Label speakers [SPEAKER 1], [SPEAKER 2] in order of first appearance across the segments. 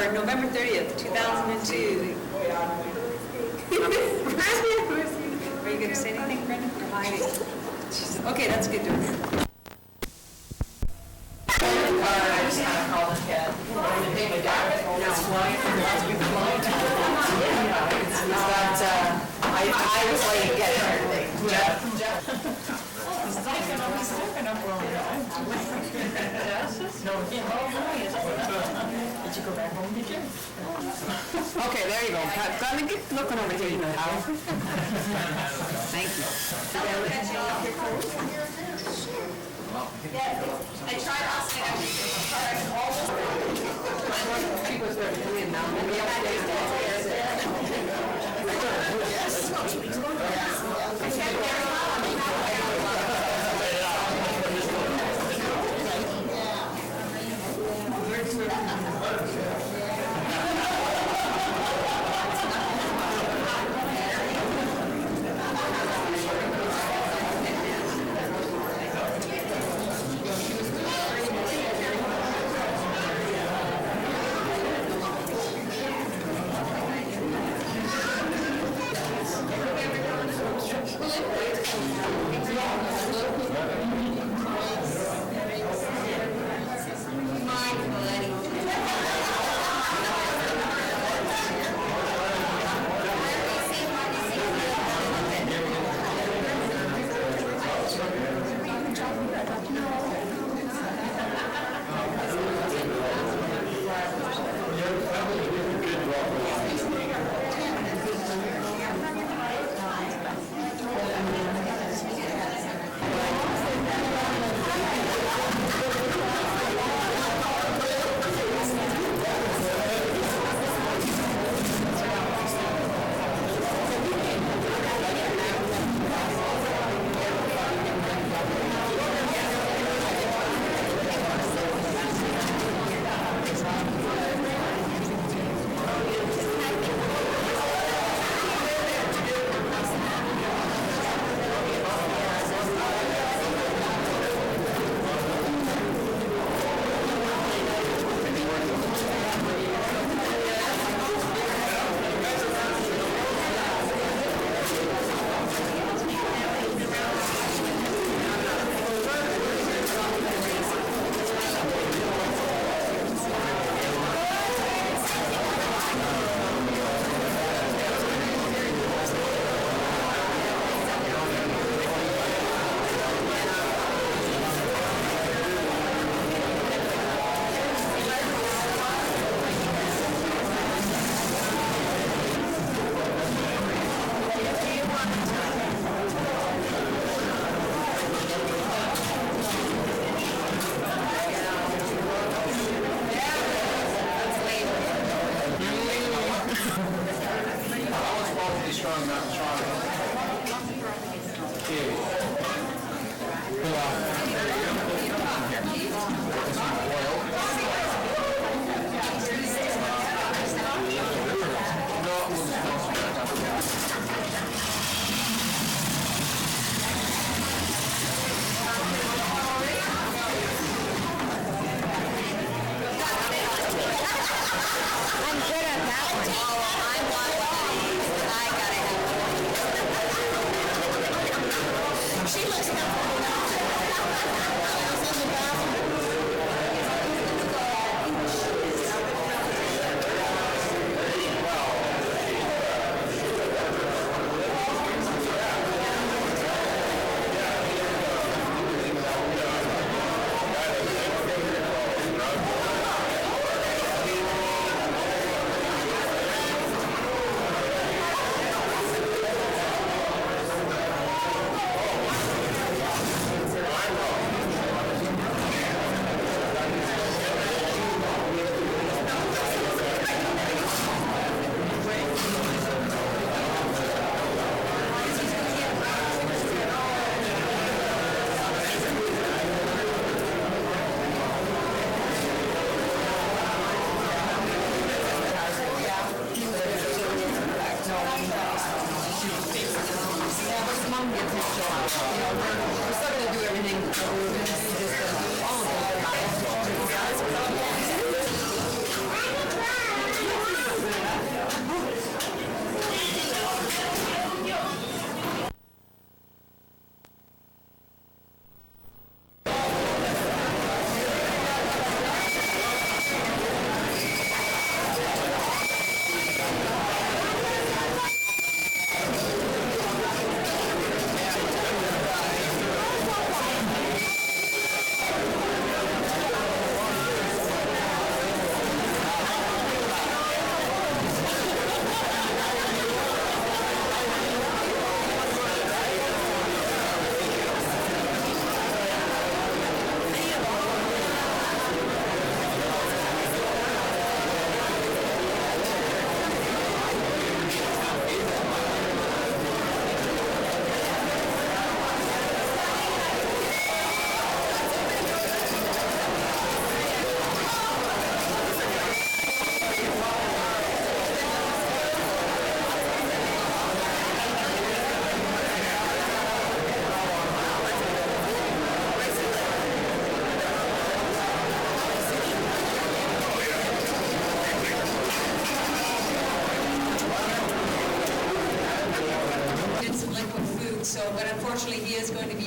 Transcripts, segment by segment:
[SPEAKER 1] for November 30th, 2002. Are you going to say anything, Brendan? You're hiding. Okay, that's good.
[SPEAKER 2] I just kind of called the kid. It's Floyd. I was like, get everything. Jeff. Did you go back home, did you? Okay, there you go. Gotta get looking over here, you know how. Thank you.
[SPEAKER 3] I tried asking almost.
[SPEAKER 2] People start coming in now. Maybe I'll stay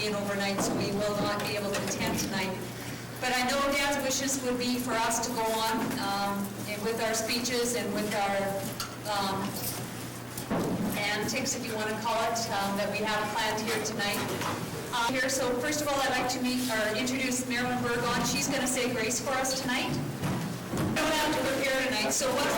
[SPEAKER 1] staying overnight, so we will not be able to attend tonight. But I know Dad's wishes would be for us to go on and with our speeches and with our antics, if you want to call it, that we have planned here tonight. So first of all, I'd like to introduce Marilyn Burgon. She's going to say grace for us tonight. We don't have to prepare tonight, so what?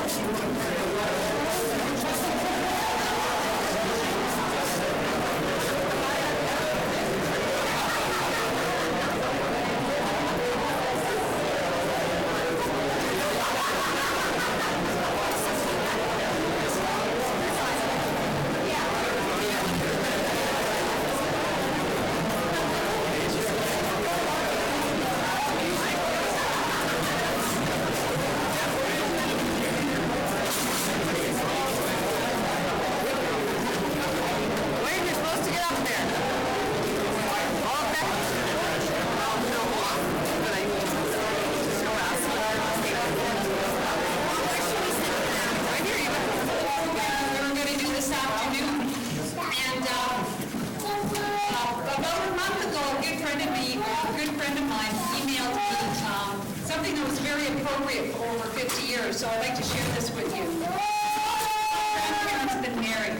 [SPEAKER 1] So I'd like to share this with you. Grandparents have been married.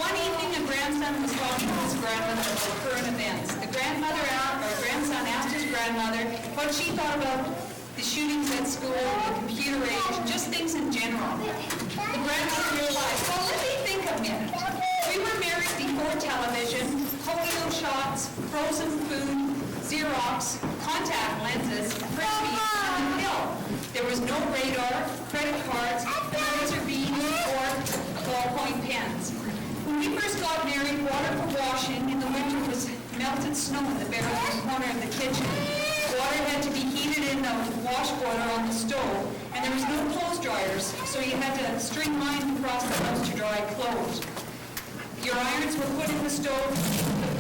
[SPEAKER 1] One evening, a grandson was talking to his grandmother about current events. The grandson asked his grandmother what she thought about the shootings at school, the computer age, just things in general. The grandmother realized, well, let me think a minute. We were married before television, polio shots, frozen food, Xerox, contact lenses, frisbees, and the pill. There was no radar, credit cards, laser beams, or ballpoint pens. When we first got married, water for washing in the winter was melted snow in the barrel corner of the kitchen. Water had to be heated in the wash boiler on the stove, and there was no clothes dryers, so you had to string lines across the house to dry clothes. Your irons were put in the stove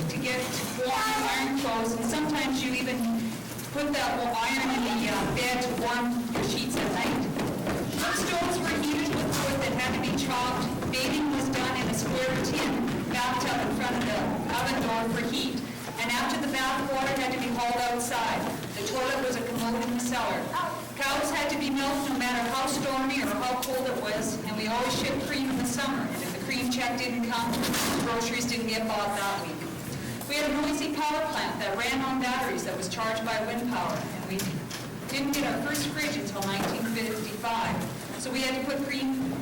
[SPEAKER 1] to get warm iron clothes, and sometimes you even put that iron in the bed to warm your sheets at night. Stoves were heated with wood that had to be chopped. Bathing was done in a square tin bathtub in front of the oven door for heat. And after the bath, water had to be hauled outside. The toilet was a commode in the cellar. Cows had to be milked no matter how stormy or how cold it was, and we always shipped cream in the summer. And if the cream check didn't come, groceries didn't get bought that week. We had a noisy power plant that ran on batteries that was charged by wind power, and we didn't get our first fridge until 1955. So we had to put cream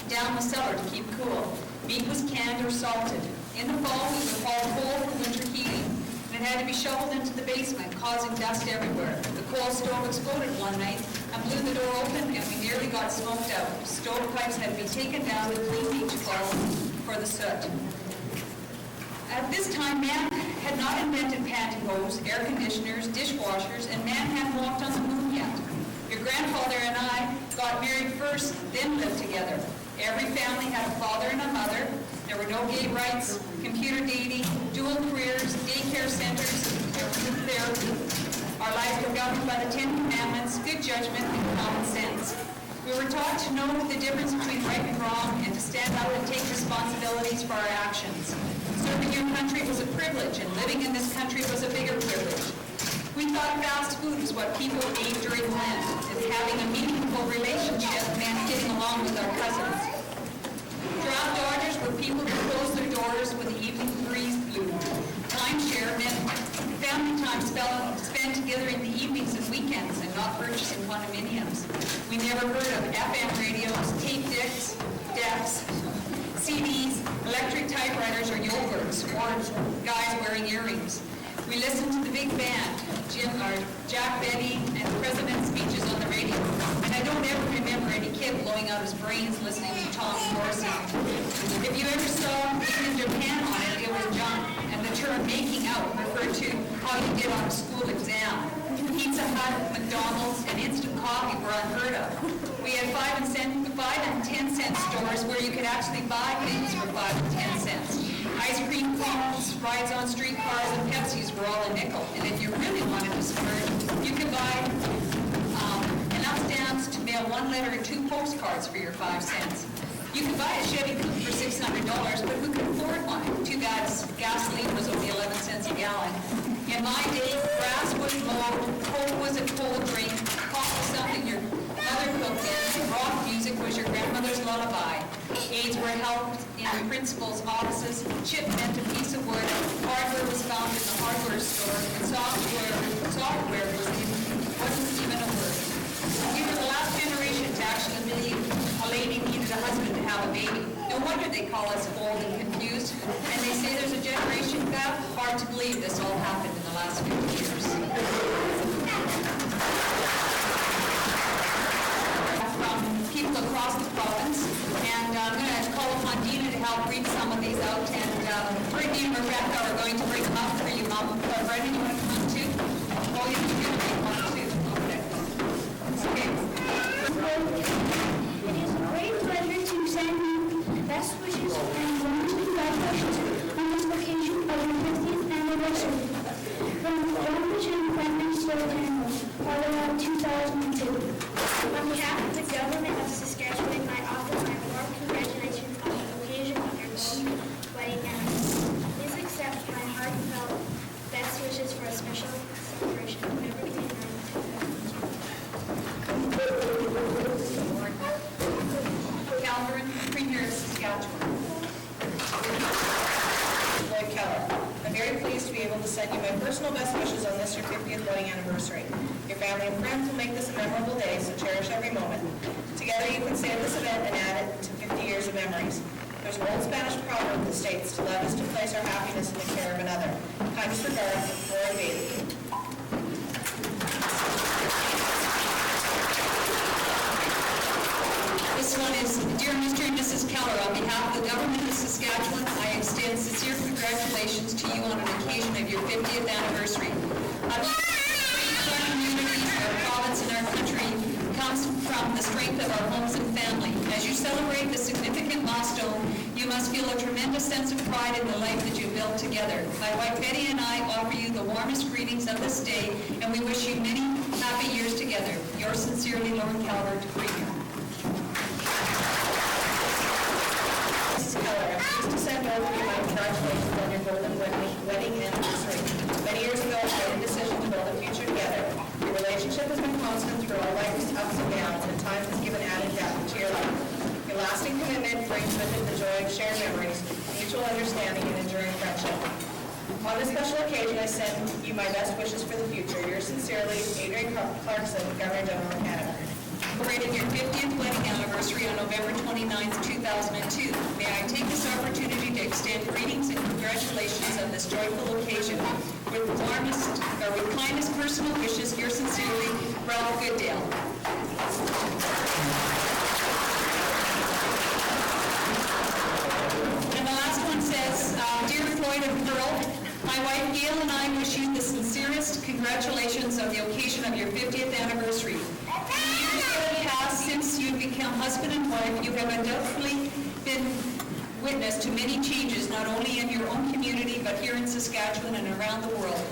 [SPEAKER 1] down the cellar to keep cool. Meat was canned or salted. In the fall, we would haul coal for winter heating, and it had to be shoveled into the basement, causing dust everywhere. The coal stove exploded one night and blew the door open, and we nearly got smoked out. Stovepipes had to be taken down to clean each closet for the soot. At this time, man had not invented pantyhose, air conditioners, dishwashers, and man hadn't walked on the moon yet. Your grandfather and I got married first, then lived together. Every family had a father and a mother. There were no gay rights, computer dating, dual careers, daycare centers, therapy. Our lives were governed by the 10 Commandments, good judgment, and common sense. We were taught to know the difference between right and wrong and to stand up and take responsibilities for our actions. Serving your country was a privilege, and living in this country was a bigger privilege. We thought fast food was what people ate during Lent, and having a meaningful relationship meant getting along with our cousins. Draft dodgers were people who closed their doors when the evening breeze blew. Timeshare meant family time spent together in the evenings and weekends and not purchasing condominiums. We never heard of FM radios, tape decks, CDs, electric typewriters, or yogurts, or guys wearing earrings. We listened to the big band, Jack Benny, and the president's speeches on the radio. And I don't ever remember any kid blowing out his brains listening to Tom Morrison. If you ever saw Even Japan on it, it was junk. And the term making out referred to how you did on a school exam. Pizza Hut, McDonald's, and instant coffee were unheard of. We had 5 and 10 cent stores where you could actually buy things for 5 and 10 cents. Ice cream cones, rides on streetcars, and Pepsis were all a nickel. And if you really wanted to splurge, you could buy enough stamps to mail 1 letter and 2 postcards for your 5 cents. You could buy a Chevy Coupe for $600, but who could afford one? Too bad gasoline was only 11 cents a gallon. In my day, grass was mowed, Coke was a cold drink, coffee was something your mother cooked in, rock music was your grandmother's lullaby. Aids were held in the principal's offices, chip meant a piece of wood, hardware was found in the hardware store, and software wasn't even a word. We were the last generation to actually believe a lady needed a husband to have a baby. No wonder they call us old and confused. And they say there's a generation gap. Hard to believe this all happened in the last 50 years. From people across the province. And I'm going to call upon Dina to help read some of these out. And Brittany and Rebecca are going to bring them up for you, Mom. Brendan, you want to come up too? Oh, you're going to read one too. Okay. Okay.
[SPEAKER 4] It is a great pleasure to send you best wishes and warm congratulations on this occasion of your 50th anniversary. From the Orange and Friendly Solar Animals, all around 2002.
[SPEAKER 5] On behalf of the government of Saskatchewan, I offer my warm congratulations on the occasion of your golden wedding anniversary. Please accept my heartfelt best wishes for a special celebration November 29th, 2002.
[SPEAKER 1] Calvert, Premier of Saskatchewan.
[SPEAKER 3] Floyd Keller. I'm very pleased to be able to send you my personal best wishes on this, your 50th wedding anniversary. Your family and friends will make this a memorable day, so cherish every moment. Together you can save this event and add it to 50 years of memories. There's an old Spanish proverb that states, to love is to place our happiness in the care of another. Kindest regards, Floyd Bailey.
[SPEAKER 1] This one is, Dear Mr. and Mrs. Keller, on behalf of the government of Saskatchewan, I extend sincere congratulations to you on an occasion of your 50th anniversary. Our community, our province, and our country comes from the strength of our homes and family. As you celebrate this significant milestone, you must feel a tremendous sense of pride in the life that you built together. My wife Betty and I offer you the warmest greetings of this day, and we wish you many happy years together. Yours sincerely, Lauren Calvert, Premier.
[SPEAKER 3] Mrs. Keller, I'm pleased to send over you my congratulations on your golden wedding anniversary. Many years ago, I made a decision to build a future together. Your relationship has been constant through all life's ups and downs, and time has given added depth to your life. Your lasting commitment brings with it the joy of shared memories, mutual understanding, and enduring friendship. On this special occasion, I send you my best wishes for the future. Yours sincerely, Adrian Clarkson, Governor General of Canada.
[SPEAKER 1] Celebrated your 50th wedding anniversary on November 29th, 2002. May I take this opportunity to extend greetings and congratulations on this joyful occasion. With kindest personal wishes, yours sincerely, Ralph Goodale. And the last one says, Dear Floyd and Pearl, my wife Gail and I wish you the sincerest congratulations on the occasion of your 50th anniversary. Since you've become husband and wife, you have undoubtedly been witness to many changes, not only in your own community, but here in Saskatchewan and around the world.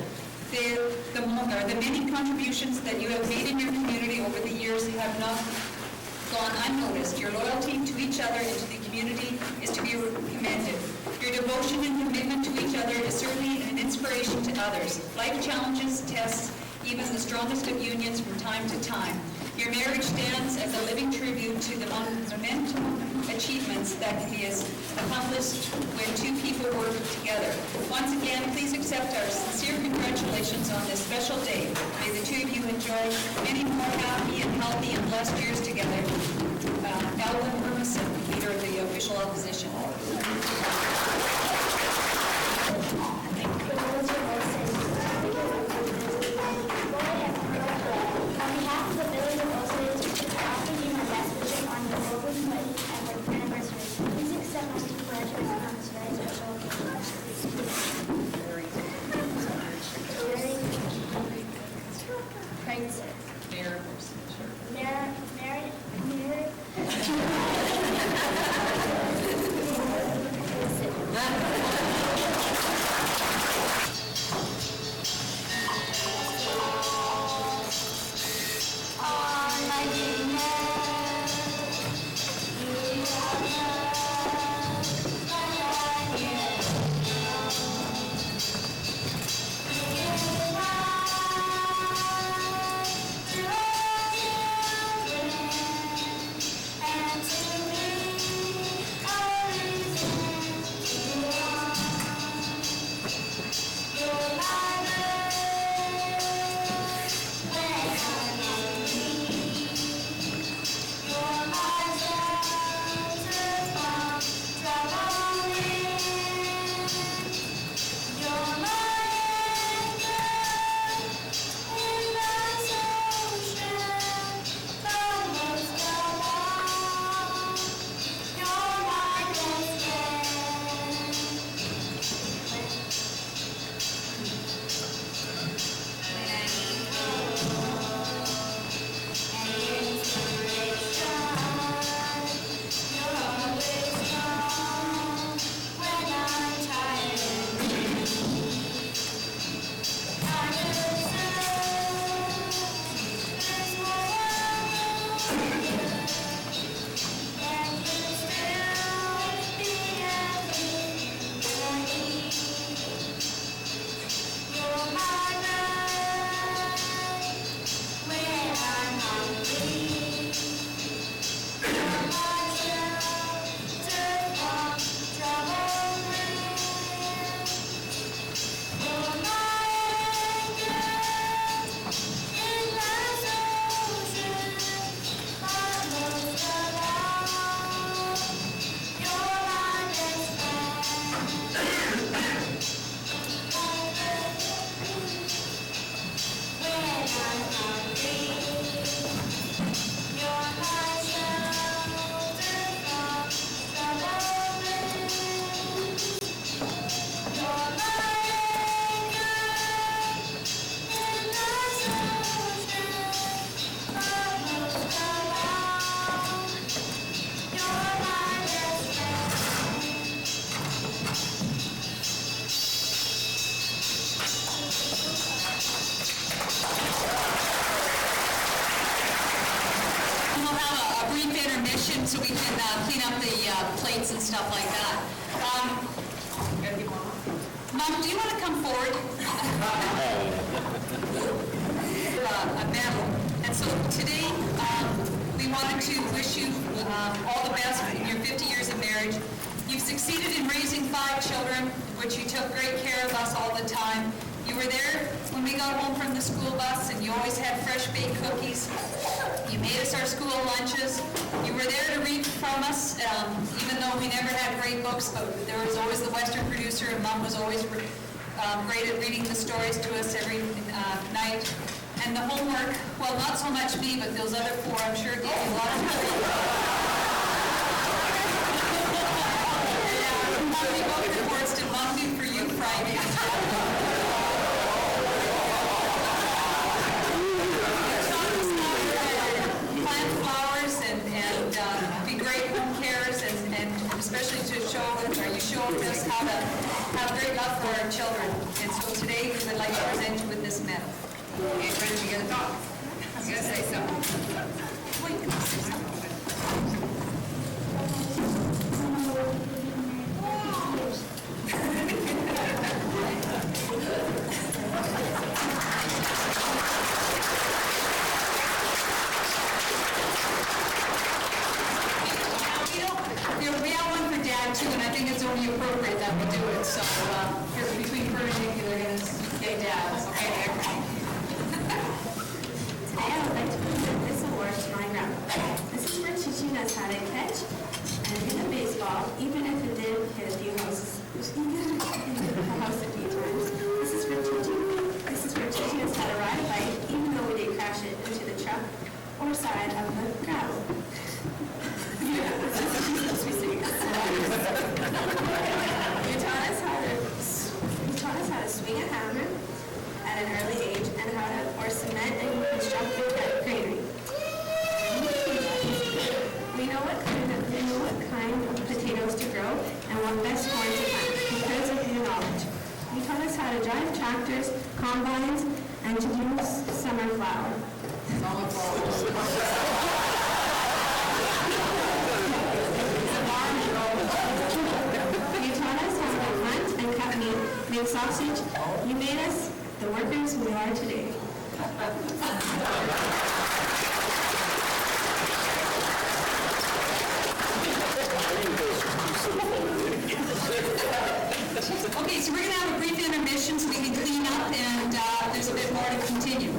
[SPEAKER 1] The many contributions that you have made in your community over the years have not gone unnoticed. Your loyalty to each other and to the community is to be commended. Your devotion and commitment to each other is certainly an inspiration to others. Life challenges, tests, even the strongest of unions from time to time. Your marriage stands as a living tribute to the monumental achievements that can be accomplished when two people work together. Once again, please accept our sincere congratulations on this special day. May the two of you enjoy many more happy and healthy and blessed years together. Alvin Hermison, leader of the official opposition.
[SPEAKER 5] On behalf of the village of Osage, I offer you my best wishes on your golden wedding anniversary. Please accept my congratulations on this very special occasion.
[SPEAKER 1] kitchen so we can clean up the plates and stuff like that. Mom, do you want to come forward? A medal. And so today, we wanted to wish you all the best in your 50 years of marriage. You've succeeded in raising 5 children, which you took great care of us all the time. You were there when we got home from the school bus, and you always had fresh baked cookies. You made us our school lunches. You were there to read from us, even though we never had great books, but there was always the Western producer, and Mom was always great at reading the stories to us every night. And the homework, well, not so much me, but those other 4, I'm sure, gave you a lot of Mommy both reports did Mom do for you Friday. Plant flowers and be great home carers, and especially to show us how to have great love for our children. And so today we would like to present you with this medal. Okay, Brenda, you gotta talk. You gotta say something. Well, you can say something. We have one for Dad too, and I think it's only appropriate that we do it. So here between Fern and Nikki, they're gonna say Dad. Okay, there.
[SPEAKER 6] Today I would like to present this award to my grandpa. This is for teaching us how to catch and hit a baseball, even if it did hit a few houses. A house a few times. This is for teaching us how to ride a bike, even though we did crash it into the truck or side of the gravel. You taught us how to swing a hammer at an early age, and how to pour cement and construct a granary. We know what kind of potatoes to grow and what best corn to plant because of your knowledge. You taught us how to drive tractors, combines, and to do summer flower. You taught us how to hunt and cut meat, make sausage. You made us the workers we are today.
[SPEAKER 1] Okay, so we're going to have a brief intermission so we can clean up, and there's a bit more to continue.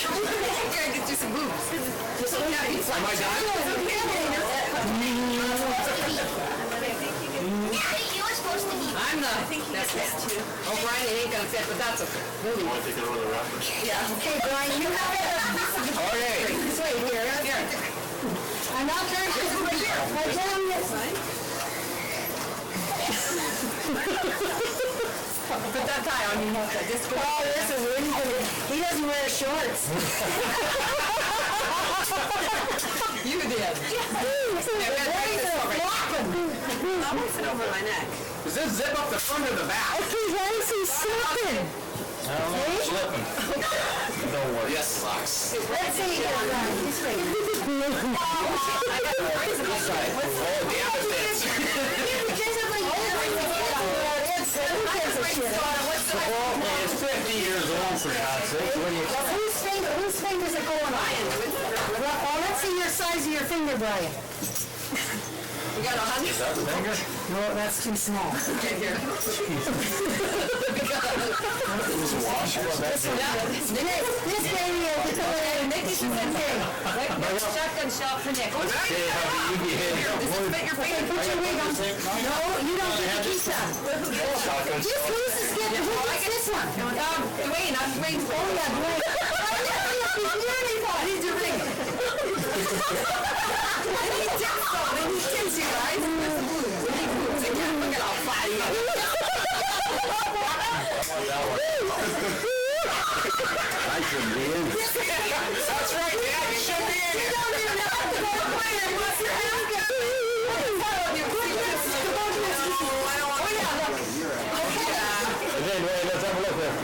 [SPEAKER 2] gotta get you some boobs. Just look at me. Am I done?
[SPEAKER 4] You were supposed to be.
[SPEAKER 2] I'm not. I think that's it. Oh, Brian, it ain't gonna fit, but that's okay. Really?
[SPEAKER 7] Want to take it over the wrappers?
[SPEAKER 2] Yeah. Okay, Brian, you have it.
[SPEAKER 7] Okay.
[SPEAKER 2] This way, here.
[SPEAKER 4] I'm not turning this way here. Right down this way.
[SPEAKER 2] Put that tie on. You have to just go.
[SPEAKER 4] Oh, this is really good. He doesn't wear shorts.
[SPEAKER 2] You did. I'm gonna sit over my neck.
[SPEAKER 7] Does this zip up the front or the back?
[SPEAKER 4] Why is he slipping?
[SPEAKER 7] I don't know. Slipping. Don't worry. Yes, socks.
[SPEAKER 4] Let's see. This way.
[SPEAKER 7] It's 50 years old, for God's sake.
[SPEAKER 4] Whose fingers are going on? Well, let's see your size of your finger, Brian.
[SPEAKER 2] We got 100.
[SPEAKER 7] Is that the finger?
[SPEAKER 4] No, that's too small.
[SPEAKER 2] Okay, here.
[SPEAKER 7] This wash.
[SPEAKER 4] This baby is
[SPEAKER 2] Nikki, she's in here. Shotgun shot for Nick.
[SPEAKER 7] Okay, how do you behave?
[SPEAKER 2] This is fit your finger.
[SPEAKER 4] Put your wig on. No, you don't get to keep that.
[SPEAKER 7] Shotgun.
[SPEAKER 4] Who's this one?
[SPEAKER 2] Dwayne, I'm Dwayne.
[SPEAKER 4] Oh, yeah, Dwayne.
[SPEAKER 2] He's your ring. I need tips though. I need tips, you guys. Where's the boots? We need boots. I can't look at how flat you are.
[SPEAKER 7] I shouldn't be in. That's right, Dad. You should be in.
[SPEAKER 2] You don't even have to go play unless your hands get
[SPEAKER 7] Wait, let's have a look there.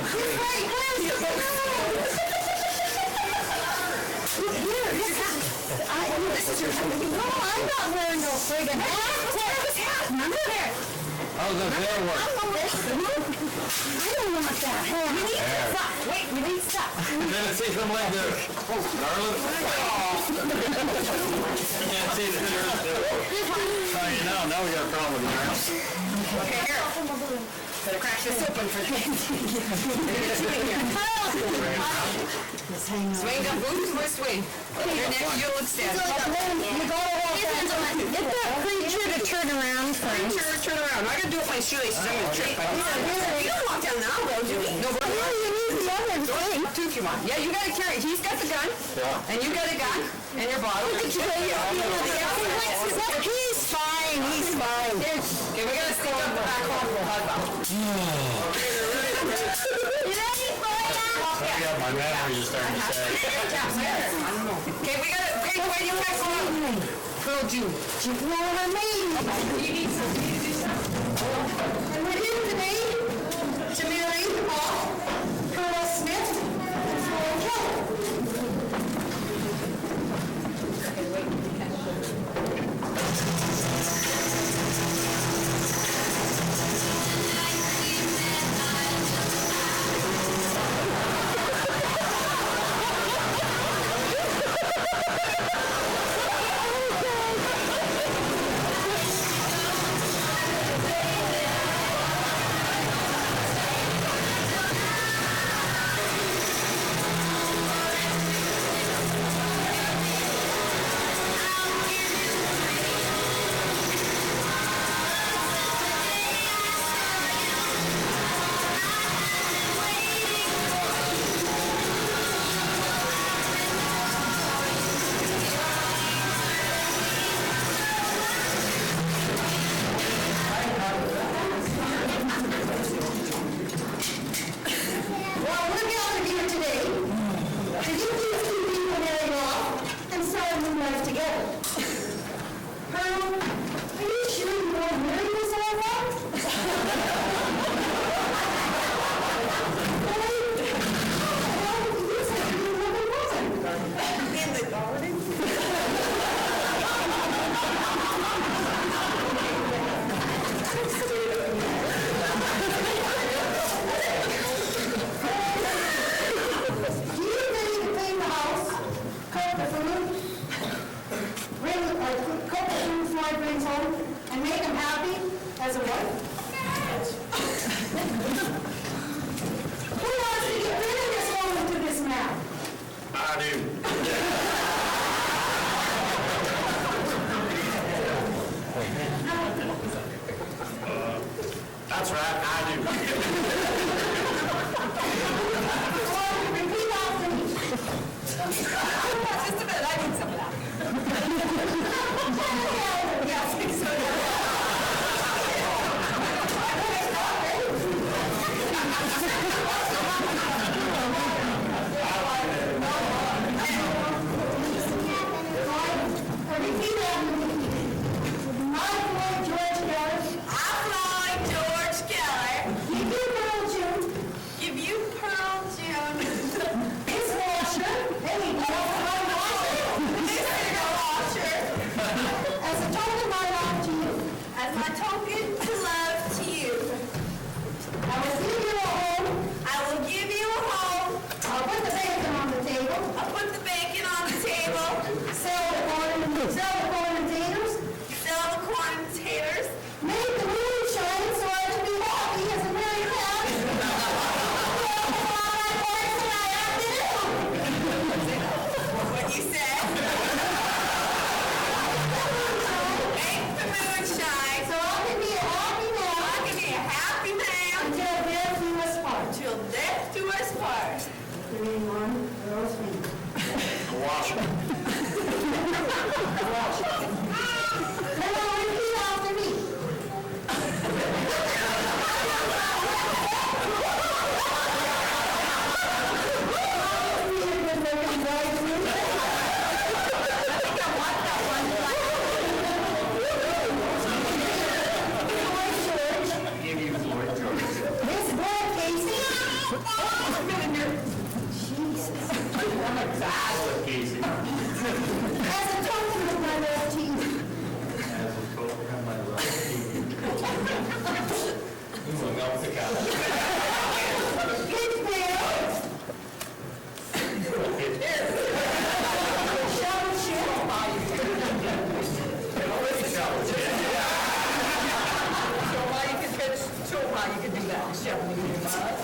[SPEAKER 4] This is your No, I'm not wearing no friggin' hat. Remember that?
[SPEAKER 7] How's that hair work?
[SPEAKER 4] I don't want that hair. You need stuff. Wait, you need stuff.
[SPEAKER 7] And then see something like this. Oh, darling. Can't see the you know, now we got a problem with the arms.
[SPEAKER 2] Okay, here. Better crack this open for me. Swing up boots, where's Swing? Your neck, you'll extend.
[SPEAKER 4] You gotta walk down. Get that preacher to turn around first.
[SPEAKER 2] Turn around. I gotta do it with my shoelaces. I'm gonna trip. You don't walk down the aisle, do you? No, but
[SPEAKER 4] You need the other thing.
[SPEAKER 2] two if you want. Yeah, you gotta carry. He's got the gun, and you got a gun, and your bottle.
[SPEAKER 4] He's fine, he's fine.
[SPEAKER 2] Okay, we gotta stick up the back hole.
[SPEAKER 4] You ready for that?
[SPEAKER 7] Yeah, my batteries are starting to say.
[SPEAKER 2] I don't know. Okay, we gotta. Okay, where do you guys go? Pearl June.
[SPEAKER 4] Well, her name.
[SPEAKER 2] You need some. You need to do something.
[SPEAKER 4] And we're here today to marry Colonel Smith and Floyd Keller.
[SPEAKER 7] That's right, I do.
[SPEAKER 4] Repeat after me.
[SPEAKER 1] Just a minute, I need some of that. Yeah, I think so.
[SPEAKER 4] Repeat after me. I, Floyd George Keller,
[SPEAKER 6] I'm Floyd George Keller.
[SPEAKER 4] give you Pearl June,
[SPEAKER 6] Give you Pearl June.
[SPEAKER 4] this washer, there we go, my washer, as a token of my love to you.
[SPEAKER 6] As my token to love to you.
[SPEAKER 4] I will give you a home.
[SPEAKER 6] I will give you a home.
[SPEAKER 4] I'll put the bacon on the table.
[SPEAKER 6] I'll put the bacon on the table.
[SPEAKER 4] Sell the corn and potatoes.
[SPEAKER 6] Sell the corn and potatoes.
[SPEAKER 4] Make the moon shine so I can be happy as a merry man.
[SPEAKER 6] What you said? Make the moon shine.
[SPEAKER 4] So I can be a happy man
[SPEAKER 6] I can be a happy man
[SPEAKER 4] until death do us part.
[SPEAKER 6] till death do us part.
[SPEAKER 4] Everyone, those feet.
[SPEAKER 7] The washer.
[SPEAKER 4] Now repeat after me.
[SPEAKER 7] Give you Floyd George.
[SPEAKER 4] Miss Brad Casey.
[SPEAKER 7] Casey.
[SPEAKER 4] As a token of my love to you.
[SPEAKER 7] As a token of my love to you. We will melt the cow.
[SPEAKER 4] Pitch Bill. Shovel shit.
[SPEAKER 1] You can do that, shoveling your mud.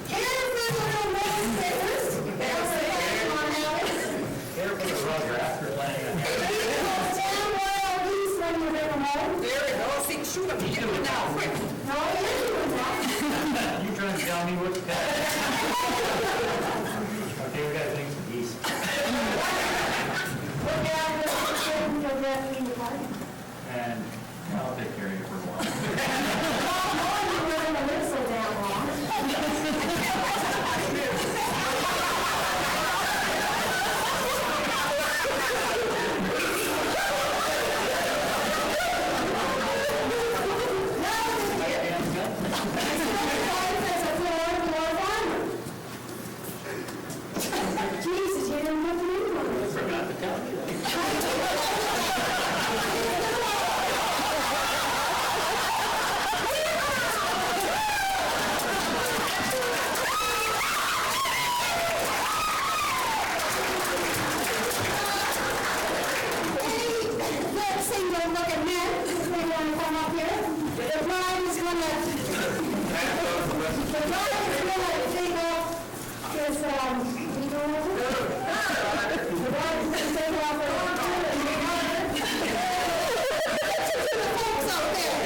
[SPEAKER 4] Careful little legislators. That's the thing on Alice.
[SPEAKER 7] Here for the rugger after laying.
[SPEAKER 4] Stand well east when you bring them home.
[SPEAKER 1] There we go, see, shoot him, get him now, quick.
[SPEAKER 4] No, you're doing that.
[SPEAKER 7] You trying to tell me what to do? Okay, we gotta think east.
[SPEAKER 4] Look out, you'll get me the party.
[SPEAKER 7] And I'll take care of you for a while.
[SPEAKER 4] Not knowing you were gonna live so damn long. Jesus, you didn't put me in one.
[SPEAKER 7] Forgot to tell you.
[SPEAKER 4] That single looking man is going to come up here. The bride is going to take off his, the bride is going to take off her the folks out there.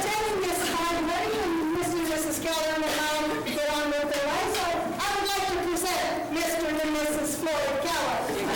[SPEAKER 4] Telling this time, letting Mr. and Mrs. Keller and I get on with their lives, so I would like to present Mr. and Mrs. Floyd Keller.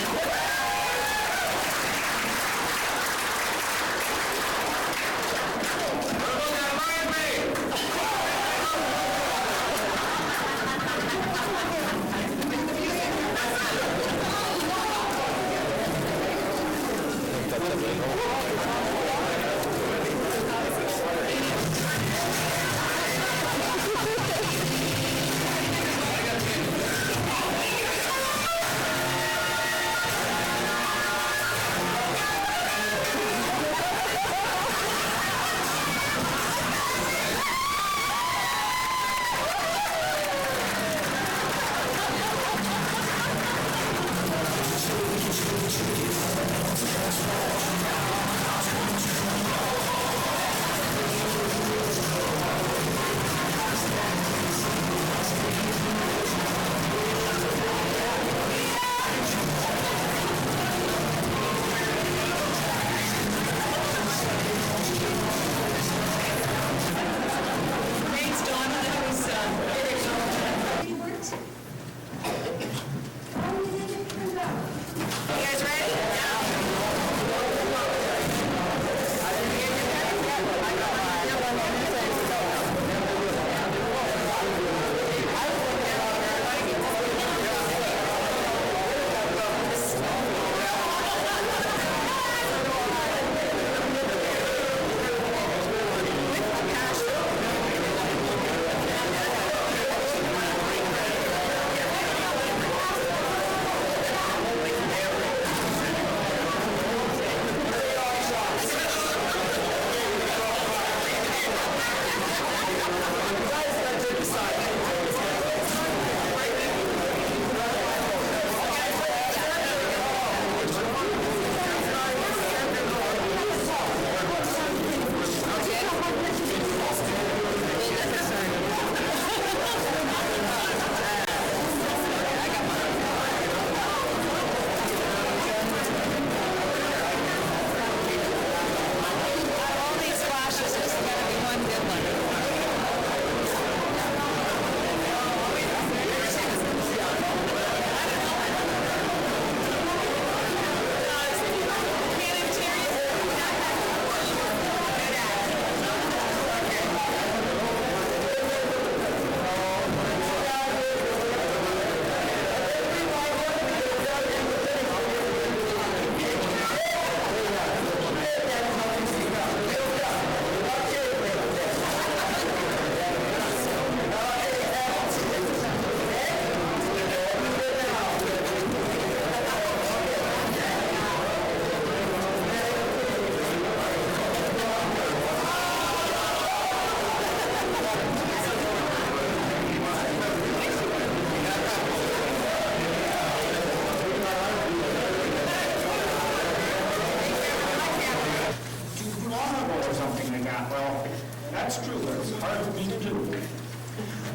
[SPEAKER 8] yeah, well, that's true, but it's hard for me to do.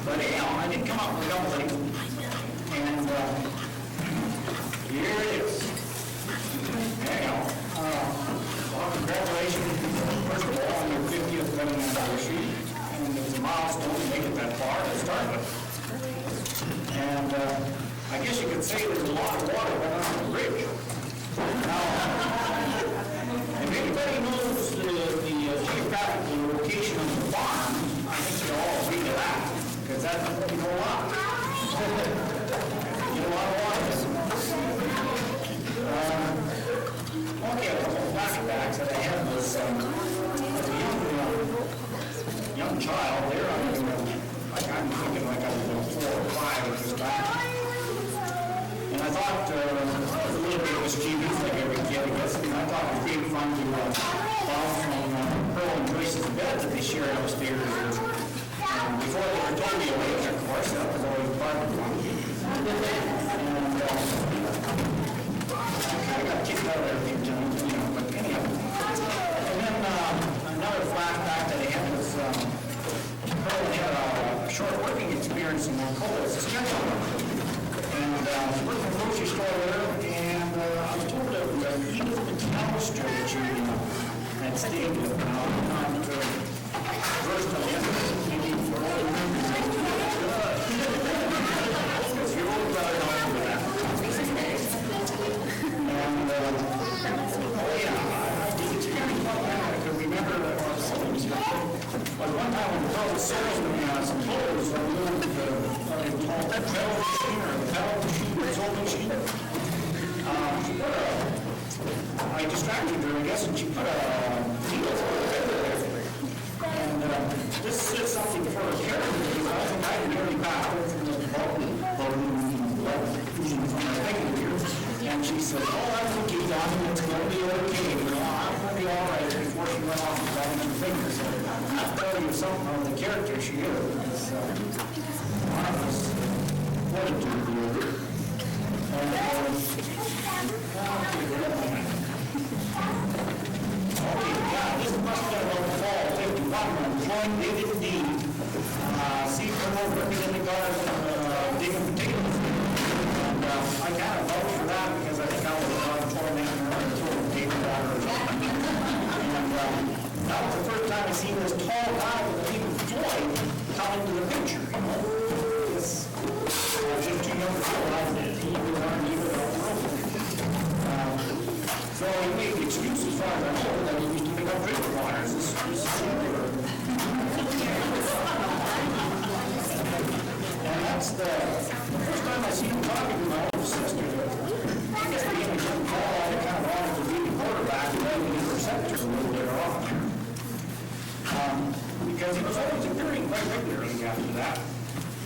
[SPEAKER 8] But anyhow, I did come up with a couple things, and here it is. Anyhow, well, congratulations, first of all, on your 50th wedding anniversary, and it's a milestone to make it that far to start with. And I guess you could say there's a lot of water going on the bridge. Now, if anybody knows the geographical location of the farm, I think you'll all agree to that, because that's what we know a lot. You get a lot of water. Okay, a couple of flashbacks that I had was as a young child there, I'm thinking like I was 4 or 5 at this time. And I thought it was a little bit mischievous, like every kid, I guess. And I thought it was great fun to bounce from Pearl and Joyce's bed that they shared upstairs. Before they were totally awake, of course, that was always part of the fun. And I got kicked out of there a few times, but anyhow. And then another flashback that I had was Pearl had a short working experience in Wacola as a scheduler. And I was working in a grocery store there, and I was told that Edith McAllister that you had stayed with. Now, I'm not versed on the maybe for all the members. Because your old brother don't remember that. And, oh yeah, I did experience one time. I could remember that I was something. But one time when Pearl was salesman, some clothes, I learned that metal machine or the metal machine or sewing machine. I distracted her, I guess, and she put a needle through the bed there. And this is something for a character, because I think I can nearly back her from the blood fusion from my finger here. And she said, oh, that's okay, Donnie, it's going to be okay. I'm going to be all right, before she went off and got into her finger. So I'll tell you something of the character she is. It's marvelous. What did you do? Okay, yeah, this must have been about fall 51 when Floyd David Dean see Pearl working in the garden digging potatoes. And I kind of vouch for that because I think I was around 4 minutes and throwing potato water or something. And that was the first time I seen this tall guy with the name of Floyd come into the picture, Yes. I was just too young to realize that he was even a world. So he made the excuse as far as I know that he used to pick up drinking water. This is and that's the first time I seen him talking to my older sister. I guess being a young boy, I kind of wanted to be the quarterback and maybe his receptors a little bit off there. Because he was always appearing quite regularly after that.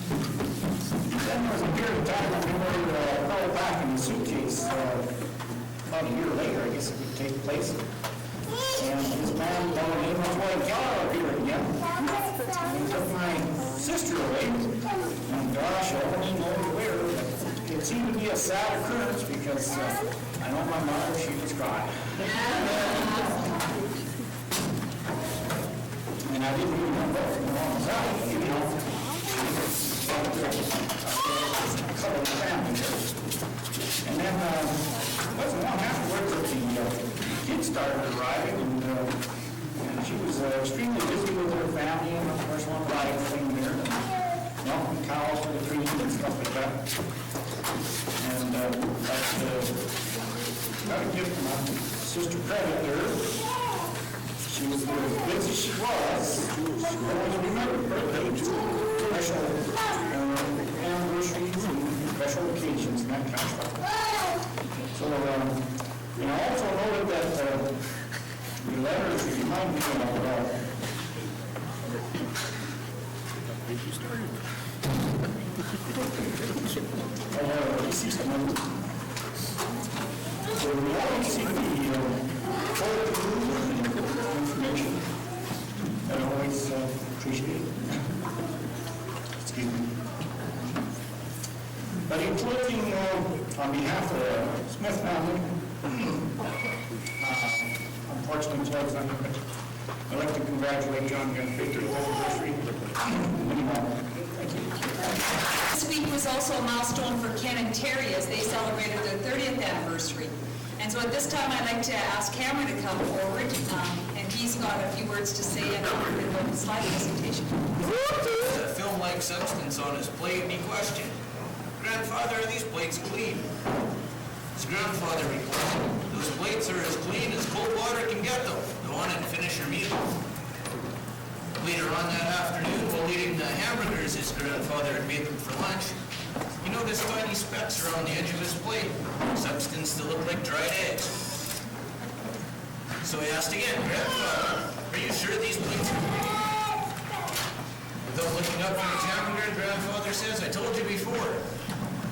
[SPEAKER 8] Then there was a period of time when we were Pearl back in the suitcase. About a year later, I guess it would take place. And this man by the name of Floyd Keller appeared again. He took my sister away. And gosh, I only know where. It seemed to be a sad occurrence because I know my mother, she was crying. And I didn't even know what was wrong with that, you know. Couple of families. And then it wasn't long afterwards that the kids started arriving, and she was extremely busy with her family and of course one life thing there, milking cows for the cream and stuff like that. And got to give my sister credit there. She was as busy as she was. She always remembered birthdays, special anniversaries, and special occasions, and that kind of stuff. So, and I also noted that the letters remind me of deceased one. So we always see the information. I always appreciate it. Excuse me. But in closing, on behalf of the Smith family, unfortunately, Floyd's not here, but like to congratulate John on his 50th anniversary. Many more. Thank you.
[SPEAKER 1] This week was also a milestone for Ken and Terry as they celebrated their 30th anniversary. And so at this time, I'd like to ask Cameron to come forward, and he's got a few words to say and a slide presentation.
[SPEAKER 9] A film-like substance on his plate, and he questioned, "Grandfather, are these plates clean?" His grandfather replied, "Those plates are as clean as cold water can get them. Go on and finish your meal." Later on that afternoon, while eating the hamburgers his grandfather had made them for lunch, he noticed tiny specks around the edge of his plate, substance that looked like dried eggs. So he asked again, "Grandfather, are you sure these plates are clean?" Without looking up from his hamburger, grandfather says, "I told you before,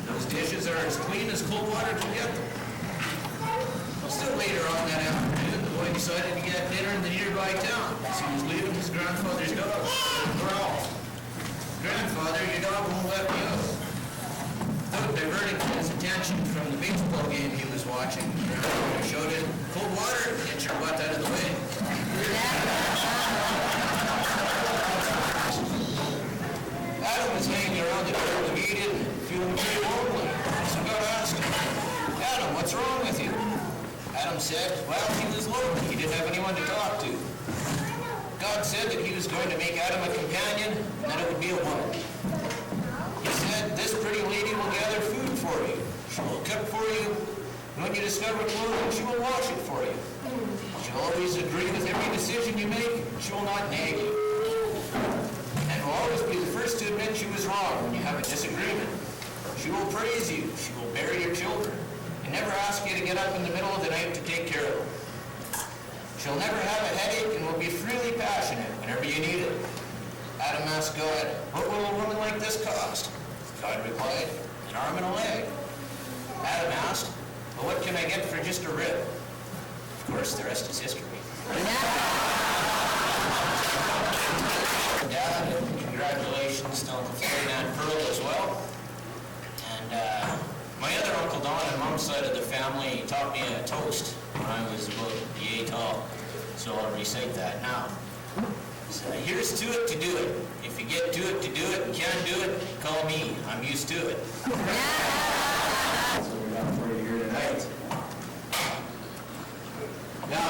[SPEAKER 9] those dishes are as clean as cold water can get them." Well, still later on that afternoon, the boy decided to get dinner in the nearby town. As he was leaving, his grandfather's dog growled, "Grandfather, your dog won't let me out." Without diverting his attention from the baseball game he was watching, grandfather shouted, "Cold water, get your butt out of the way." Adam was hanging around the door of the meeting, feeling pretty lonely. So God asked him, "Adam, what's wrong with you?" Adam said, "Well, he was lonely. He didn't have anyone to talk to." God said that he was going to make Adam a companion, and that it would be a woman. He said, "This pretty lady will gather food for you. She will cook for you. And when you discover clothing, she will wash it for you. She'll always agree with every decision you make. She will not nag you. And will always be the first to admit she was wrong when you have a disagreement. She will praise you. She will bury your children. And never ask you to get up in the middle of the night to take care of them. She'll never have a headache and will be freely passionate whenever you need it." Adam asked God, "What will a woman like this cost?" God replied, "An arm and a leg." Adam asked, "Well, what can I get for just a rib?" Of course, the rest is history. Dad, congratulations to Uncle Floyd and Aunt Pearl as well. And my other Uncle Don and Mom's side of the family taught me a toast when I was about yay tall. So I'll recite that now. So here's to it to do it. If you get to it to do it and can't do it, call me. I'm used to it.
[SPEAKER 10] So we got for you here tonight. Now,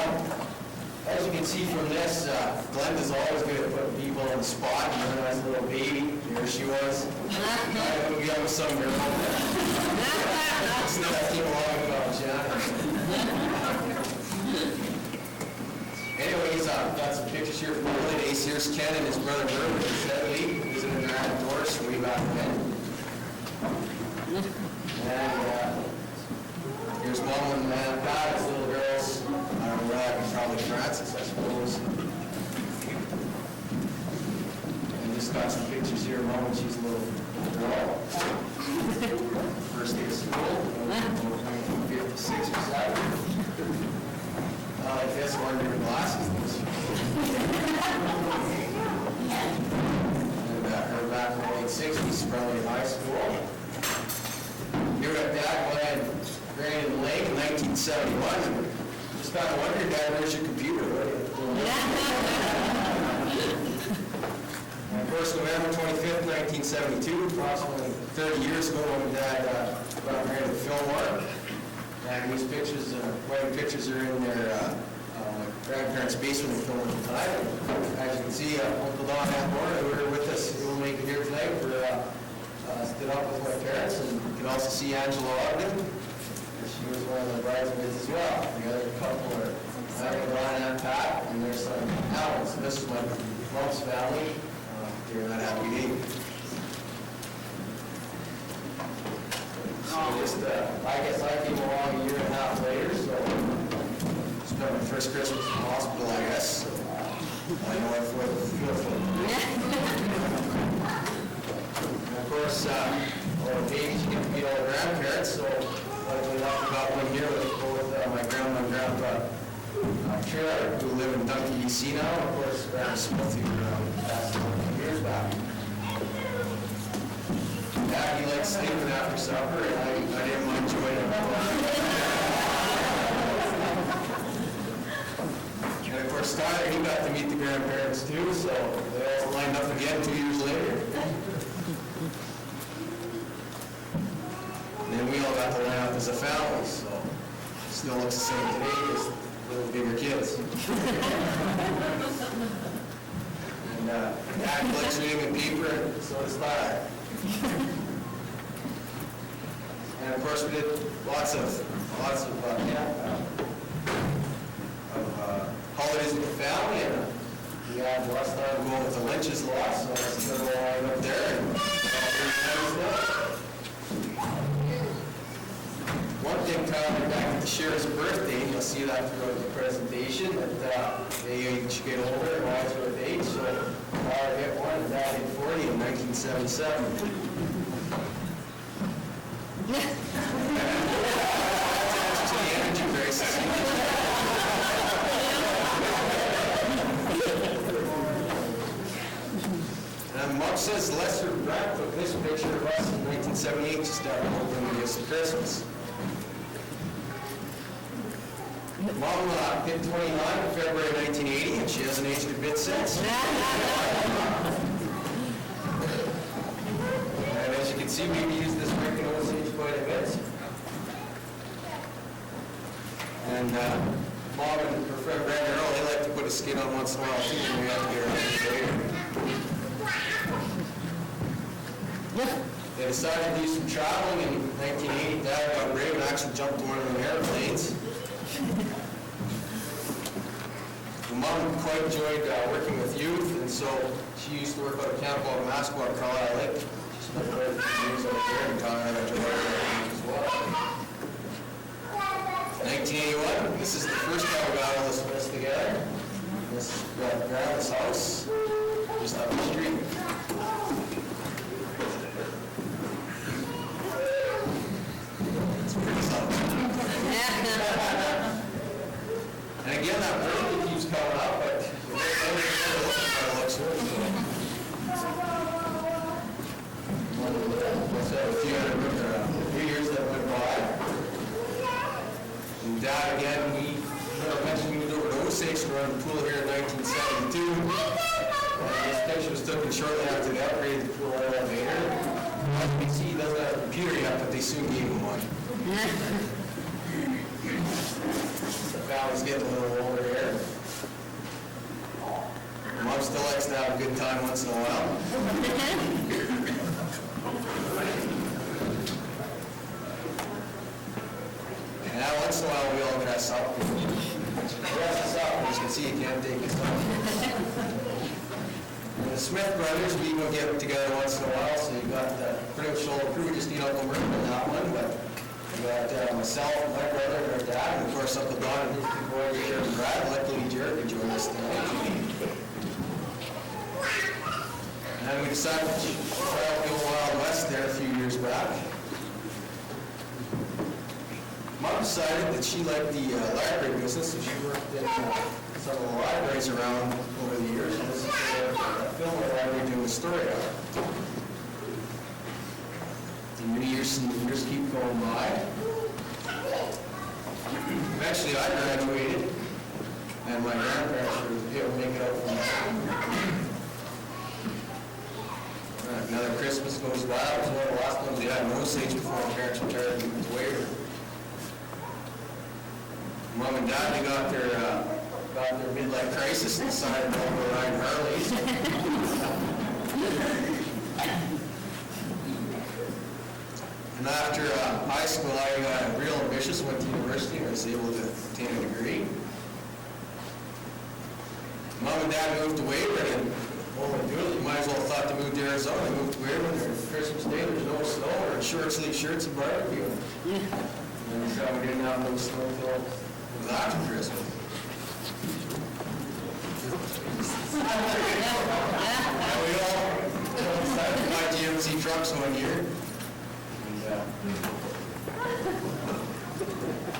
[SPEAKER 10] as you can see from this, Glenda's always good at putting people on the spot. You know, as a little baby, here she was. I hooked me up with some girl. That came along about, yeah. Anyways, got some pictures here from the early days. Here's Ken and his brother Herbert in '78. He was in their outdoors way back then. And here's Mom and Pat, his little girls. I don't know where probably Francis, I suppose. And just got some pictures here of Mom when she's a little girl. First day of school, 1956 or 7. Like this, wearing your glasses. And her back in the late 60s, probably in high school. Here at Dad, Glenn Granny in the Lake in 1971. Just kind of wondering, Dad, where's your computer? And of course, November 25th, 1972, approximately 30 years ago, when Dad got married to Fillmore. And these pictures, wedding pictures are in their grandparents' basement in Fillmore tonight. As you can see, Uncle Don and Laura were with us. They will make it here tonight for stood up with my parents. And you can also see Angela Ogden. She was one of the bridesmaids as well. The other couple are Brian and Pat, and their son Alan. So this is my mom's family during that happy day. So just, I guess I came along a year and a half later, so spent my first Christmas in the hospital, I guess. So I know I feel for it. And of course, all the babies, you get to meet all the grandparents, so luckily enough, we got one here with both my grandma and grandpa Keller, who live in Duncan, BC now. Of course, Grandma Smith, who passed a few years back. Dad, he likes sleeping after supper, and I didn't mind joining him. And of course, Tyler, he got to meet the grandparents. grandparents too, so they all lined up again 2 years later. And then we all got to line up as a family, so it still looks the same today, just little bigger kids. And Dad collects reading and paper, and so does Dad. And of course, we did lots of holidays with the family, and we had lots of time going with the Lynch's lot, so let's go all up there. And one thing, Tyler, back at the sheriff's birthday, you'll see that throughout the presentation, that they each get older and rise with age, so Tyler hit 1 and Dad hit 40 in 1977. Mom says Lester Brack took this picture of us in 1978 just after opening gifts of Christmas. Mom hit 29 in February 1980, and she hasn't aged a bit since. And as you can see, we've used this brick in Osage quite a bit. And Mom and her friend Brandon Earl, they like to put a skin on once in a while too, and we have to get her later. They decided to do some traveling in 1980. Dad got brave and actually jumped on one of the airplanes. Mom quite enjoyed working with youth, and so she used to work out of Camp Ball Mascot, Carlisle Lake. She spent quite a few years over there and taught her how to work as well. 1981, this is the first time we got all this mess together. This is Grandma's house, just up the street. And again, that birthday keeps coming up, but a few years that went by. And Dad, again, he mentioned we moved over to Osage to run the pool here in 1972. This picture was taken shortly after they upgraded the pool elevator. As you can see, he doesn't have a computer yet, but they soon gave him one. The family's getting a little older here. Mom still likes to have a good time once in a while. And now once in a while we all dress up. Dress us up, as you can see, you can't take us off. And the Smith brothers, we will get together once in a while, so you've got the pretty much whole crew, just need Uncle Merton on that one, but you got myself, my brother, and our dad, and of course Uncle Don and his two boys, Jared and Brad. Luckily, Jared can join us tonight. And we decided to try out the old Wild West there a few years back. Mom decided that she liked the library business, so she worked in some of the libraries around over the years. And this is a film library doing a story hour. And many years keep going by. Eventually I graduated, and my grandparents were able to make it out from there. Another Christmas goes by. It was one of the last ones we had in Osage before my parents retired and moved to Waver. Mom and Dad, they got their midlife crisis and decided to go ride Harleys. And after high school, I got real ambitious, went to university, and I was able to obtain a degree. Mom and Dad moved to Waver, and you might as well have thought to move to Arizona. I moved to Waver, and Christmas Day, there's no snow, or short sleeve shirts and barbecue. And so we didn't have no snow until it was after Christmas. And we all decided to buy GMC trucks one year. And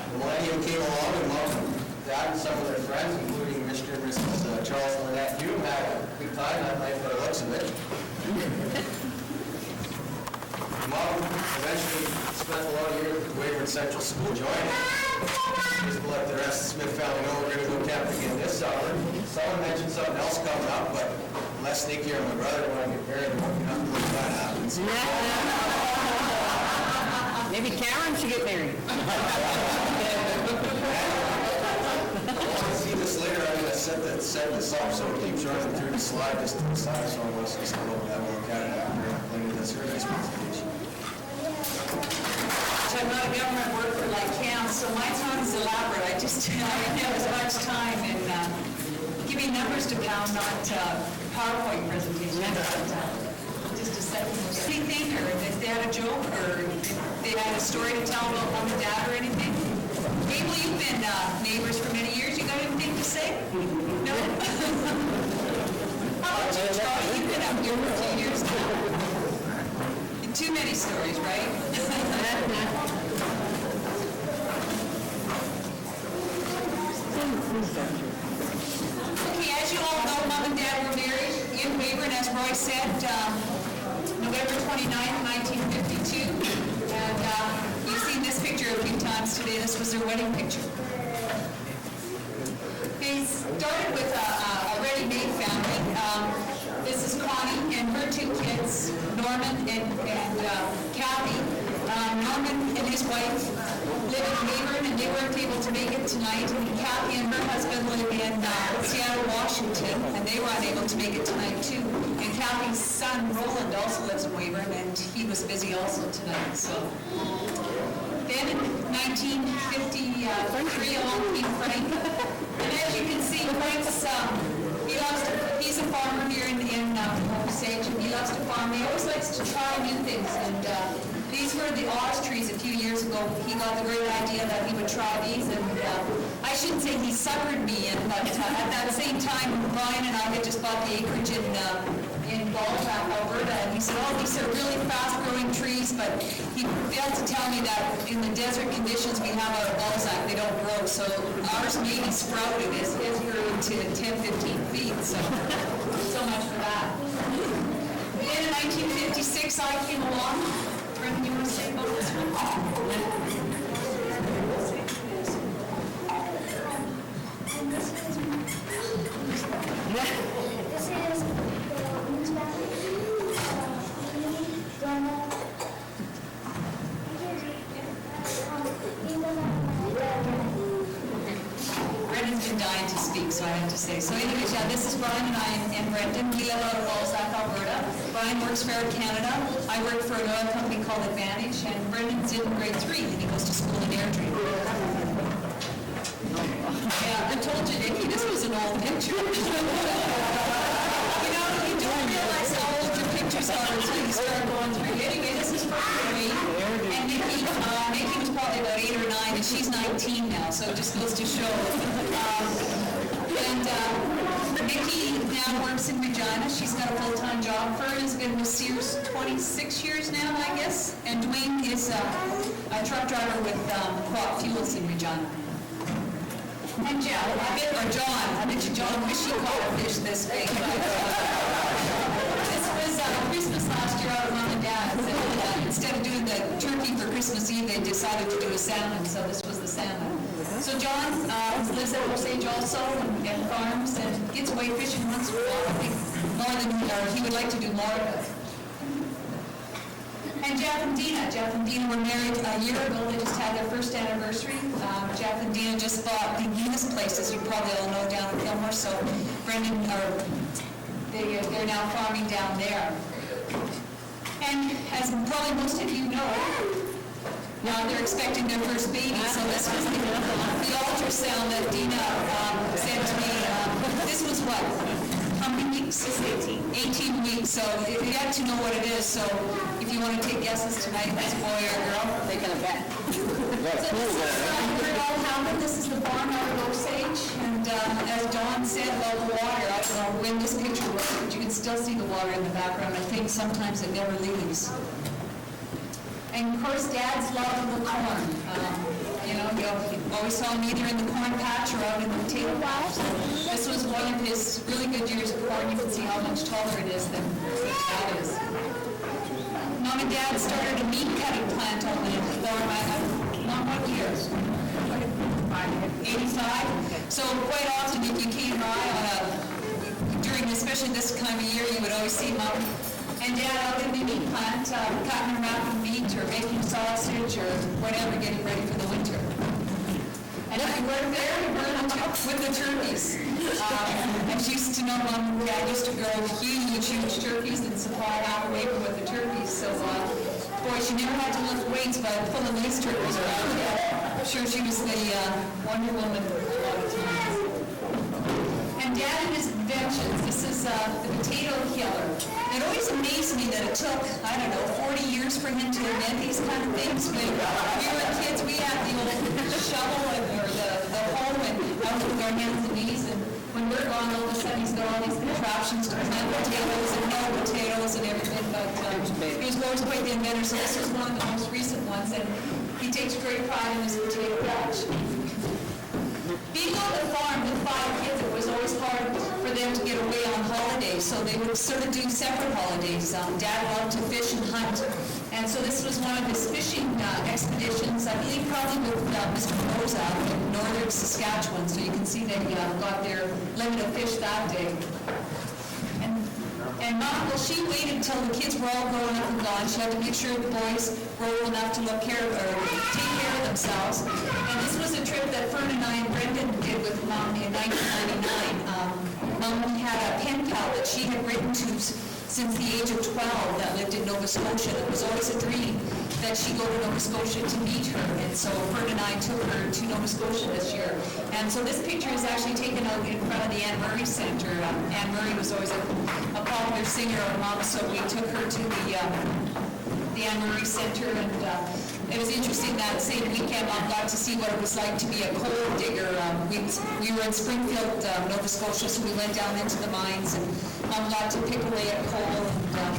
[SPEAKER 10] the millennium came along, and Mom and Dad and some of their friends, including Mr. and Mrs. Charles and Lynette Hume, had a good time that night by the looks of it. Mom eventually spent a lot of years with Waver Central School, joining. Just to let the rest of the Smith family know we're going to go camping again this summer. Someone mentioned something else coming up, but unless Nikki or my brother want to get married, we're not going to let that happen. So,
[SPEAKER 2] Maybe Karen should get married.
[SPEAKER 10] if you want to see this later, I'm going to set this up so it keeps running through the slide just to the side, so let's just go have a look at it after later. That's her next presentation.
[SPEAKER 1] I'm not a government worker like Cam, so mine's not as elaborate. I didn't have as much time and give me numbers to pound, not PowerPoint presentation. Just a second. Anything, or if they had a joke, or if they had a story to tell about mom and dad or anything? Mabel, you've been neighbors for many years. You got anything to say? No? How about you, Charlie? You've been up here for a few years now. Too many stories, right? Okay, as you all know, Mom and Dad were married in Weyburn, as Roy said, November 29th, 1952. And you've seen this picture a few times today. This was their wedding picture. They started with a ready-made family. This is Connie and her two kids, Norman and Kathy. Norman and his wife live in Weyburn, and they weren't able to make it tonight. And Kathy and her husband live in Seattle, Washington, and they were unable to make it tonight too. And Kathy's son, Roland, also lives in Weyburn, and he was busy also tonight. So then in 1953, along came Frank. And as you can see, Frank's he's a farmer here in Osage, and he loves to farm. He always likes to try new things, and these were the orange trees a few years ago. He got the great idea that he would try these, and I shouldn't say he suckered me in, but at that same time, Brian and I had just bought the acreage in Balzac, Alberta, and he said, oh, these are really fast-growing trees, but he failed to tell me that in the desert conditions we have out of Balzac, they don't grow, so ours maybe sprouted as it grew to 10, 15 feet, so much for that. Then in 1956, I came along. Brendan, you want to say about this one?
[SPEAKER 4] This is
[SPEAKER 1] Brendan's been dying to speak, so I have to say. So anyways, yeah, this is Brian and I and Brendan. We live out of Balzac, Alberta. Brian works for Air Canada. I work for an oil company called Advantage, and Brendan's in grade 3, and he goes to school in Airdrie. Yeah, I told you, Nikki, this was an old picture. You don't realize how old your pictures are until you start going through. Anyway, this is for me. And Nikki was probably about 8 or 9, and she's 19 now, so it just goes to show. Nikki now works in Regina. She's got a full-time job. Fern has been with Sears 26 years now, I guess. And Dwayne is a truck driver with Crop Fuels in Regina. And John, I bet you John wish he caught a fish this big. This was Christmas last year out of Mom and Dad's. And instead of doing the turkey for Christmas Eve, they decided to do a salmon, so this was the salmon. So John lives at Osage also and farms and gets away fishing once in a while. I think more than he would like to do more of it. And Jeff and Dina were married a year ago. They just had their first anniversary. Jeff and Dina just bought the Venus place, as you probably all know, down in Fillmore. So they're now farming down there. And as probably most of you know, now they're expecting their first baby. So this was the ultrasound that Dina sent to me. This was what? How many weeks? 18 weeks. So you got to know what it is. So if you want to take guesses tonight, this boy or girl, they're going to bet. So this is where it all happened. This is the barn out of Osage. And as Dawn said about the water, I don't know when this picture was, but you can still see the water in the background. I think sometimes it never leaves. And of course, Dad's love of the corn. You always saw him either in the corn patch or out in the potato patch. This was one of his really good years of corn. You can see how much taller it is than that is. Mom and Dad started a meat cutting plant on the farm. Not what year? 85. So quite often, if you came by during this especially this time of year, you would always see Mom and Dad out in the meat plant, cutting and wrapping meat or making sausage or whatever, getting ready for the winter. And if you weren't there, you weren't with the turkeys. And she used to know Mom and Dad used to grow huge turkeys and supply half a acre with the turkeys. So, boy, she never had to lift weights by pulling these turkeys around. I'm sure she was the Wonder Woman a lot of times. And Dad and his inventions, this is the potato killer. It always amazed me that it took, 40 years for him to invent these kind of things. When we were kids, we had the old shovel or the hoe and out with our hands and knees. And when we're gone, all of a sudden he's got all these contraptions to plant potatoes and no potatoes and everything. But he was always quite the inventor, so this was one of the most recent ones. And he takes great pride in his potato patch. Being on the farm with 5 kids, it was always hard for them to get away on holidays, so they would sort of do separate holidays. Dad loved to fish and hunt, and so this was one of his fishing expeditions, I believe probably with Mr. Rose out in northern Saskatchewan, so you can see they got their limit of fish that day. And Mom, well, she waited until the kids were all grown up and gone. She had to make sure the boys were old enough to take care of themselves. And this was a trip that Fern and I and Brendan did with Mom in 1999. Mom had a pen pal that she had written to since the age of 12 that lived in Nova Scotia. It was always a dream that she go to Nova Scotia to meet her. And so Fern and I took her to Nova Scotia this year. And so this picture is actually taken out in front of the Anne Murray Centre. Anne Murray was always a popular singer of Mom, so we took her to the Anne Murray Centre. And it was interesting that same weekend Mom got to see what it was like to be a coal digger. We were in Springfield, Nova Scotia, so we went down into the mines and Mom got to pick away at coal and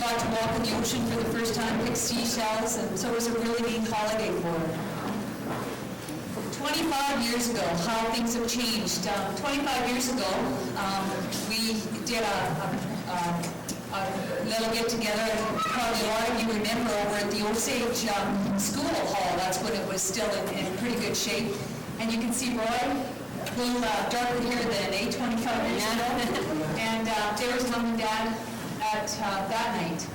[SPEAKER 1] got to walk in the ocean for the first time, pick seashells, and so it was a really neat holiday for her. 25 years ago, how things have changed. 25 years ago, we did a little get-together. Probably a lot of you remember over at the Osage School Hall. That's when it was still in pretty good shape. And you can see Roy, a little darker hair than 25 years ago. And there was Mom and Dad at that night.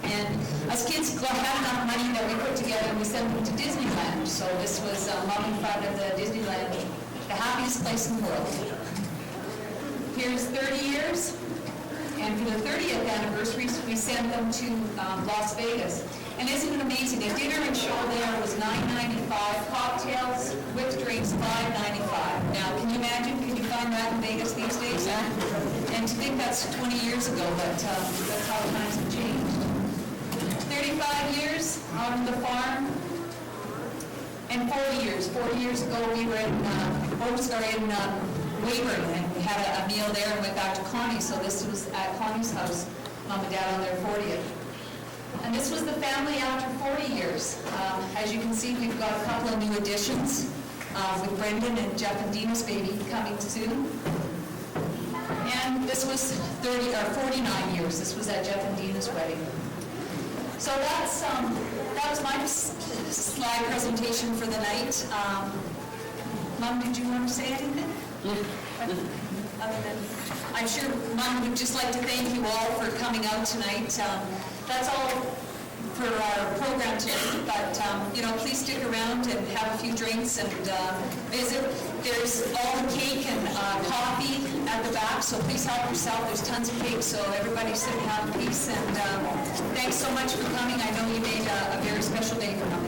[SPEAKER 1] And us kids had enough money that we put together and we sent them to Disneyland. So this was Mom and Fun at the Disneyland, the happiest place in the world. Here's 30 years. And for the 30th anniversary, we sent them to Las Vegas. And isn't it amazing? A dinner and show there was $9.95. Cocktails, whipped drinks, $5.95. Now, can you imagine? Can you find that in Vegas these days? Yeah. And to think that's 20 years ago, but that's how times have changed. 35 years out on the farm. And 40 years. 40 years ago, we were in Weyburn and we had a meal there and went back to Connie. So this was at Connie's house, Mom and Dad on their 40th. And this was the family after 40 years. As you can see, we've got a couple of new additions with Brendan and Jeff and Dina's baby coming soon. And this was 49 years. This was at Jeff and Dina's wedding. So that was my slide presentation for the night. Mom, did you want to say anything? Other than, I'm sure Mom would just like to thank you all for coming out tonight. That's all for our program today, but please stick around and have a few drinks and visit. There's all the cake and coffee at the back, so please help yourself. There's tons of cake, so everybody sit and have a piece. And thanks so much for coming. I know you made a very special day for Mom.